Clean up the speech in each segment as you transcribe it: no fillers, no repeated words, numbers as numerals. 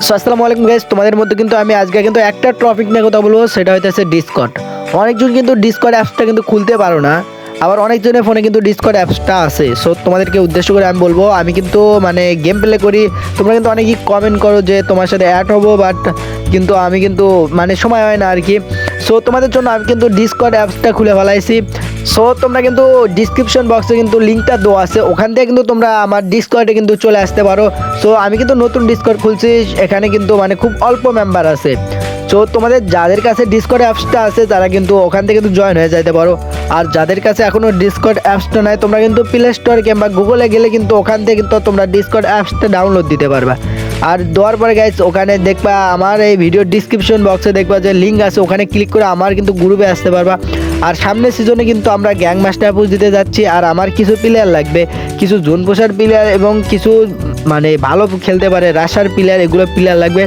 So আসসালামু আলাইকুম guys, তোমাদের মধ্যে কিন্তু আমি আজকে কিন্তু একটা টপিক নিয়ে কথা বলবো, সেটা হইতেছে ডিসকর্ড। অনেকজন কিন্তু ডিসকর্ড অ্যাপসটা কিন্তু খুলতে পারো না, আবার অনেকজনের ফোনে কিন্তু ডিসকর্ড অ্যাপসটা আছে। সো তোমাদেরকে উদ্দেশ্য করে আমি বলবো, আমি কিন্তু মানে গেম প্লে করি, তোমরা কিন্তু অনেকেই কমেন্ট করো যে তোমার সাথে অ্যাড হবো, বাট কিন্তু আমি কিন্তু মানে সময় হয় না আর কি। সো তোমাদের জন্য আমি কিন্তু ডিসকর্ড অ্যাপসটা খুলে ফেলাইছি। সো তোমরা কিন্তু ডিসক্রিপশন বক্সে কিন্তু লিঙ্কটা দেওয়া আছে, ওখান থেকে কিন্তু তোমরা আমার ডিসকর্ডে কিন্তু চলে আসতে পারো। সো আমি কিন্তু নতুন ডিসকর্ড খুলছি, এখানে কিন্তু মানে খুব অল্প মেম্বার আছে। সো তোমাদের যাদের কাছে ডিসকর্ড অ্যাপসটা আছে তারা কিন্তু ওখান থেকে কিন্তু জয়েন হয়ে যেতে পারো। আর যাদের কাছে এখনও ডিসকর্ড অ্যাপসটা নাই, তোমরা কিন্তু প্লে স্টোর কিংবা গুগলে গেলে কিন্তু ওখান থেকে কিন্তু তোমরা ডিসকর্ড অ্যাপসটা ডাউনলোড দিতে পারবা। আর দেওয়ার পরে গাইস ওখানে দেখবা আমার এই ভিডিও ডিসক্রিপশন বক্সে দেখবা যে লিঙ্ক আছে, ওখানে ক্লিক করে আমার কিন্তু গ্রুপে আসতে পারবা। আর সামনের সিজনে কিন্তু আমরা গ্যাং মাস্টার পুশ দিতে যাচ্ছি, আর আমার কিছু প্লেয়ার লাগবে, কিছু জোন পোষার প্লেয়ার এবং কিছু মানে ভালো খেলতে পারে রাশার প্লেয়ার, এগুলো প্লেয়ার লাগবে।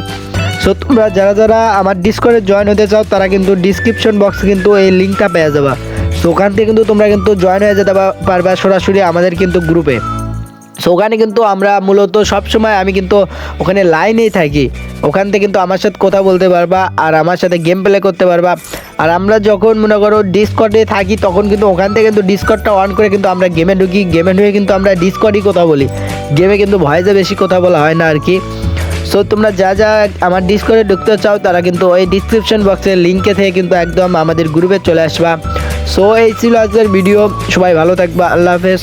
সো তোমরা যারা যারা আমার ডিসকর্ডে জয়েন হতে চাও তারা কিন্তু ডিসক্রিপশন বক্সে কিন্তু এই লিঙ্কটা পেয়ে যাবা। সো ওখান থেকে কিন্তু তোমরা কিন্তু জয়েন হয়ে যেতে পারবা সরাসরি আমাদের কিন্তু গ্রুপে। সো ওখানে কিন্তু আমরা মূলত সবসময় আমি কিন্তু ওখানে লাইনেই থাকি, ওখান থেকে কিন্তু আমার সাথে কথা বলতে পারবা আর আমার সাথে গেম প্লে করতে পারবা। আর আমরা যখন মনে করো ডিসকর্ডে থাকি তখন কিন্তু ওখান থেকে কিন্তু ডিসকর্ডটা অন করে কিন্তু আমরা গেমে ঢুকি, গেমে ঢুকে কিন্তু আমরা ডিসকর্ডই কথা বলি, গেমে কিন্তু ভয়েসে বেশি কথা বলা হয় না আর কি। সো তোমরা যা যা আমার ডিসকর্ডে ঢুকতে চাও তারা কিন্তু ওই ডিসক্রিপশন বক্সের লিঙ্কে থেকে কিন্তু একদম আমাদের গ্রুপে চলে আসবা। সো এই ছিল আজকের ভিডিও, সবাই ভালো থাকবা, আল্লাহ হাফেজ।